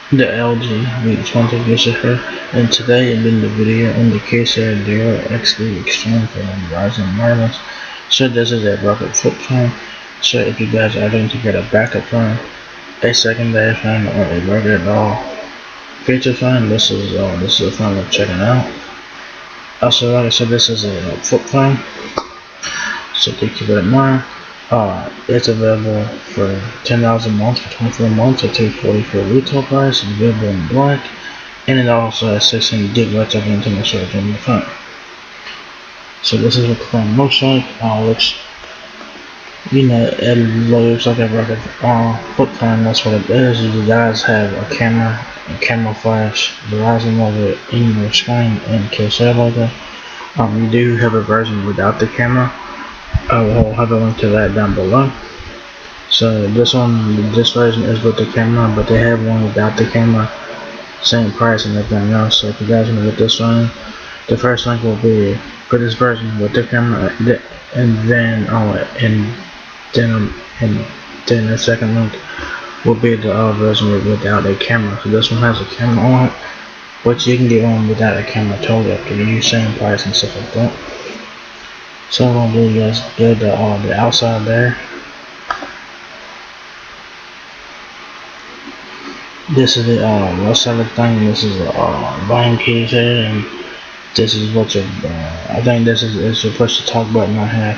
The LG V20 visitor, and today I'm in the video on the Kyocera DuraXV Extreme for the Verizon wireless. So this is a backup flip phone. So if you guys are looking to get a backup phone, a secondary phone, or a regular feature phone, this is a phone worth checking out. Also, like I said, this is a flip phone, so keep it in mind. It's available for $10 a month for 24 months at $240 for retail price. It's available in black, and it also has 16 gigabytes of internal storage on the phone. So this is what the phone looks like. It looks like a record flip phone. That's what it is. You guys have a camera flash, Verizon logo in your screen, and Kyocera logo. You do have a version without the camera. I will have a link to that down below. So this version is with the camera, but they have one without the camera, same price and everything else. So if you guys want to get this one, the first link will be for this version with the camera, and then the second link will be the version without a camera. So this one has a camera on it, which you can get one without a camera totally up to you, same price and stuff like that. So I'm gonna do, guys, get the outside there. This is the left side of the thing. This is the volume keys here, and this is what your I think this is your push to talk button right here. I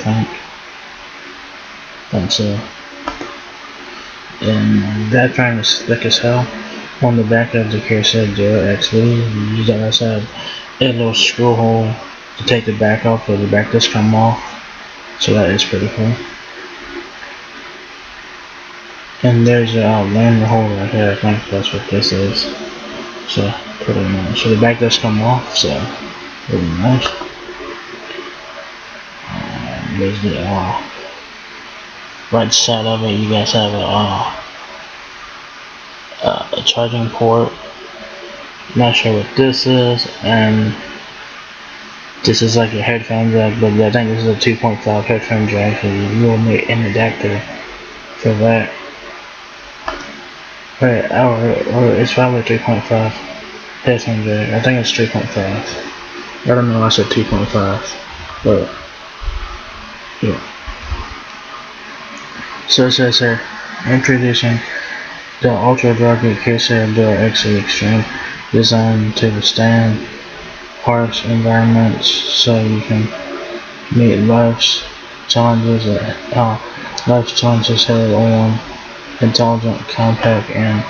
think so. And that thing is thick as hell. On the back of the Kyocera DuraXV, you guys have a little screw hole to take the back off, or the back disc come off. So that is pretty cool. And there's a lanyard hole right here. I think that's what this is. So pretty nice. So the back does come off. So pretty nice. There's the right side of it. You guys have a charging port. Not sure what this is, and this is like a headphone jack, but I think this is a 2.5 headphone jack, so you will need an adapter for that. Right, or it's probably 3.5 headphone jack. I think it's 3.5. I don't know, I said 2.5, but yeah. So it says here, introducing the ultra rugged Kyocera DuraXV Extreme, designed to withstand harsh environments so you can meet life's challenges head on. Intelligent, compact, and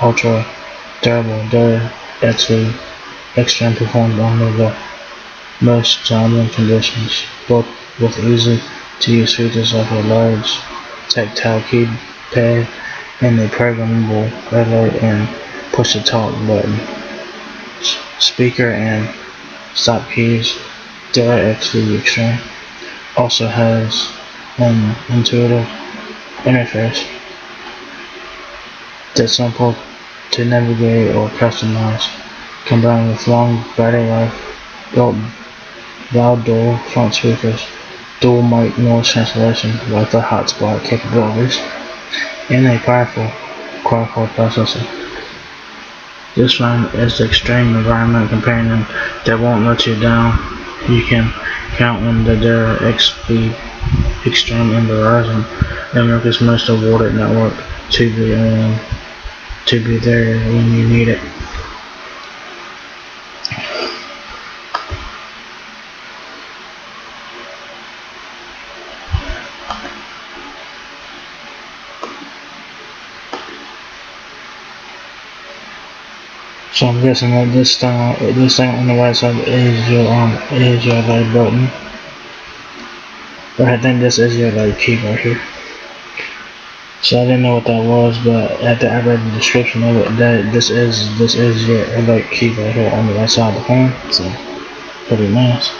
ultra durable DuraXV Extreme performed under the most challenging conditions, both with easy to use features like a large tactile keypad and a programmable red light and push to talk button, speaker and stop keys. DuraXV Extreme also has an intuitive interface that's simple to navigate or customize, combined with long battery life, loud dual front speakers, dual mic noise cancellation, Wi-Fi hotspot capabilities, and a powerful quad-core processor. This phone is the extreme environment companion that won't let you down. You can count on the DuraXV Extreme and Verizon, America's most awarded network, to be there when you need it. So I'm guessing that this thing on the right side is your light button. But I think this is your light key right here. So I didn't know what that was, but after I read the description of it, that this is your light key right here on the right side of the phone. So pretty nice.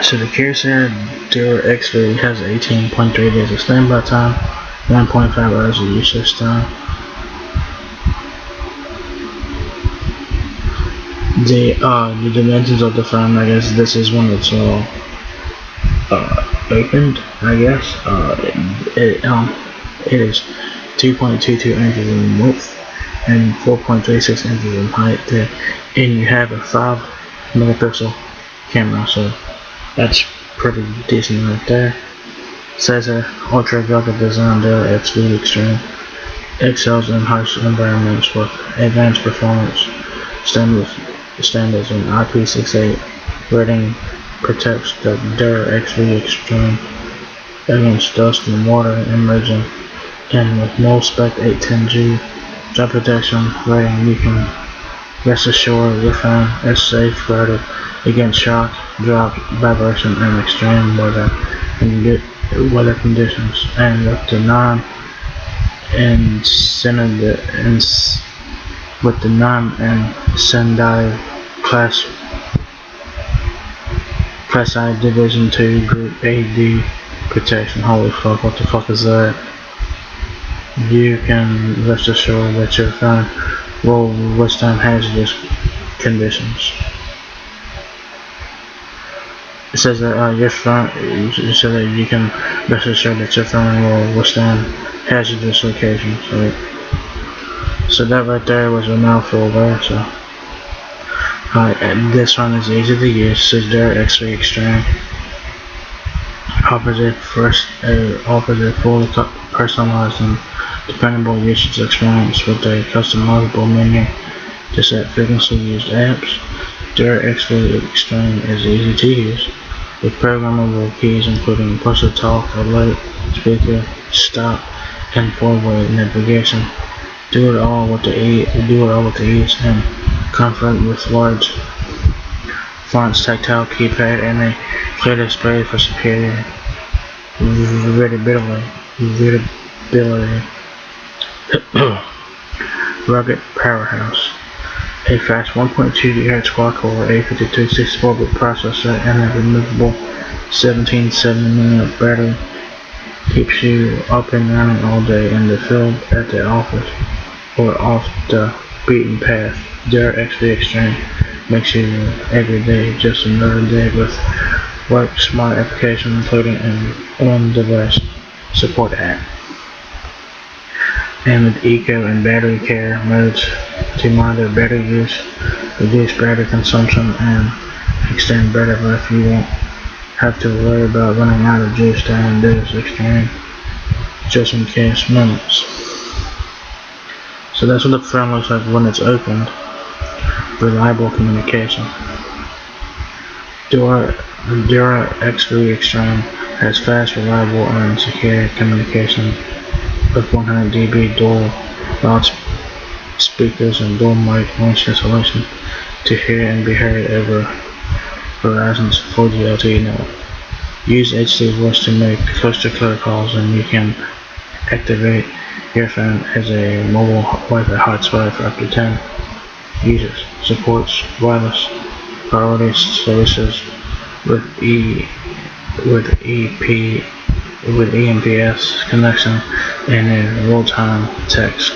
So the Kyocera DuraXV has 18.3 days of standby time, 1.5 hours of usage time. The dimensions of the phone, I guess this is one that's opened, I guess. It is 2.22 inches in width and 4.36 inches in height there, and you have a 5 megapixel camera, so that's pretty decent right there. It says here, ultra rugged design DuraXV Extreme excels in harsh environments with advanced performance standards and IP68 rating protects the DuraXV Extreme against dust and water immersion, and with no spec 810G jump protection rating, you can rest assured your phone is safeguarded against shock, drop, vibration, and extreme weather conditions. And with the non-incendive Class I Division 2 Group AD protection. Holy fuck, what the fuck is that? You can rest assured that your phone will withstand hazardous conditions. It says that you can rest assured that your phone will withstand hazardous locations. So that right there was a mouthful there. So this one is easy to use. It says DuraXV Extreme. Offers a fully personalized and dependable usage experience with a customizable menu to set frequently used apps. DuraXV Extreme is easy to use with programmable keys including push-to-talk, alert, speaker, stop, and forward navigation. Do it all with the ease and comfort with large fonts, tactile keypad, and a clear display for superior readability. Rugged powerhouse. A fast 1.2 GHz quad-core A52 64-bit processor and a removable 1770mAh battery keeps you up and running all day in the field, at the office, or off the beaten path. DuraXV Extreme makes you every day just another day with work smart application, including an on-device support app, and with eco and battery care modes to monitor battery use, reduce battery consumption, and extend battery life. You won't have to worry about running out of juice during this extreme just in case moments. So that's what the phone looks like when it's opened. Reliable communication. DuraXV Extreme has fast, reliable, and secure communication with 100 dB dual loudspeakers and dual mic noise cancellation to hear and be heard over Verizon's 4G LTE network. Use HD voice to make close-to-clear calls, and you can activate your phone as a mobile Wi-Fi hotspot for up to 10 users. Supports wireless priority services with EMPS connection and a real-time text.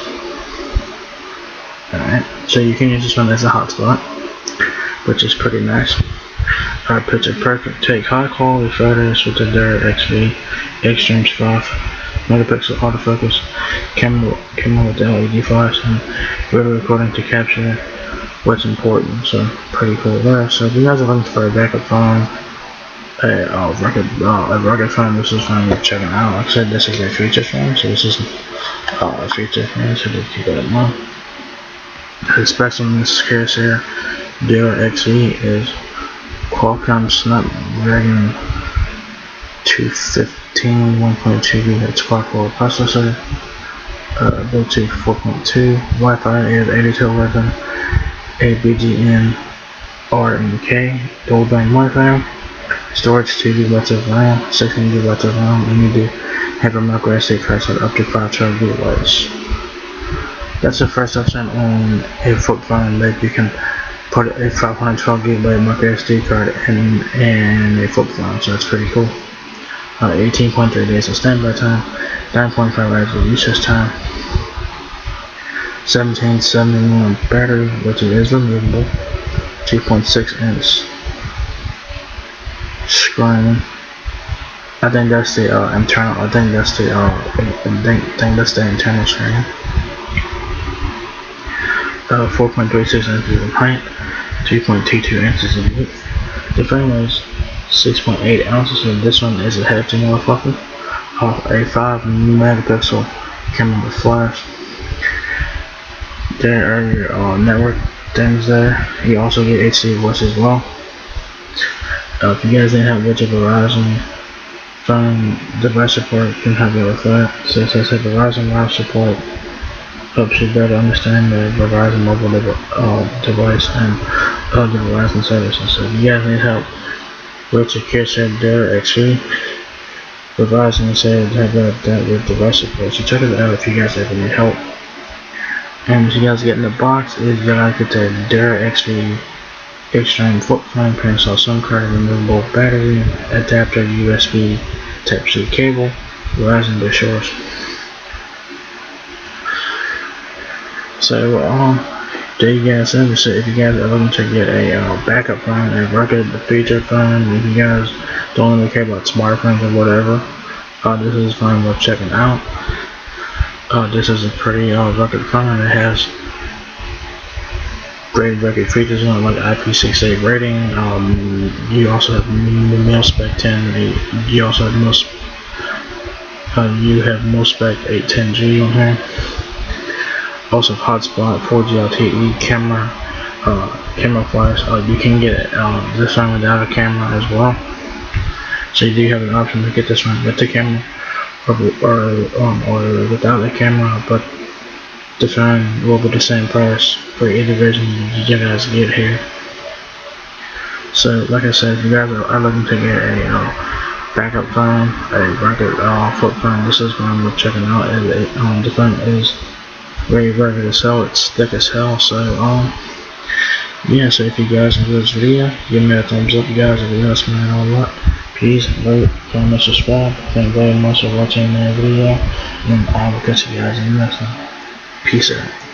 Alright, so you can use this one as a hotspot, which is pretty nice. Picture perfect. Take high quality photos with the DuraXV Extreme's 5 megapixel autofocus camera with the LED flash and video recording to capture what's important. So pretty cool there. So if you guys are looking for a backup phone, a rugged phone, this is phone you're checking out. Like I said, this is a feature phone, so this is a feature phone, so just keep that in mind. The specs on this Kyocera DuraXV is Qualcomm Snapdragon 215 1.2 GHz quad-core processor, Bluetooth 4.2, Wi-Fi is 802.11, ABGN RMK, dual band Wi-Fi, storage 2 GB of RAM, 16 GB of RAM, and you do have a micro SD card so up to 512 GB. That's the first option on a flip phone that you can put a 512 GB micro SD card in a flip phone, so that's pretty cool. 18.3 days of standby time, 9.5 hours of usage time, 1770mAh battery, which is removable, 2.6 inch screen, I think that's the internal. I think that's the internal screen. 4.36 inches in height, 2.22 inches in width. The frame is 6.8 ounces, and this one is a hefty motherfucker. A 5 megapixel camera with flash. There are your network things there. You also get HD voice as well. If you guys didn't have with your Verizon phone device support, you can have it with that. So it says Verizon live support helps you better understand the Verizon mobile device and other Verizon services. So if you guys need help with your Kyocera DuraXV, Verizon said have that with device support. So check it out if you guys ever need help. And what you guys get in the box is you gotta get the DuraXV Extreme flip phone, install SIM card, removable battery, adapter, USB Type-C cable, Verizon brochures. So there you guys have it. So if you guys are looking to get a backup phone, a rugged feature phone, if you guys don't really care about smartphones or whatever, this is a phone worth checking out. This is a pretty rugged phone. It has great rugged features on it, like IP68 rating. You also have mil-spec 10. You also have mil-spec 810G on here. Also Hotspot, 4G LTE camera, camera flash. You can get this one without a camera as well. So you do have an option to get this one with the camera, or without the camera, but the phone will be the same price for either version you guys get here. So like I said, if you guys are looking to get a backup phone, a rugged flip phone, this is one worth checking out. The phone is very rugged as hell, it's thick as hell. So yeah, so if you guys enjoyed this video, give me a thumbs up, you guys. If you guys man a lot, please vote, comment, subscribe. Thank you very much for watching my video, and I will catch you guys in the next one. Peace out.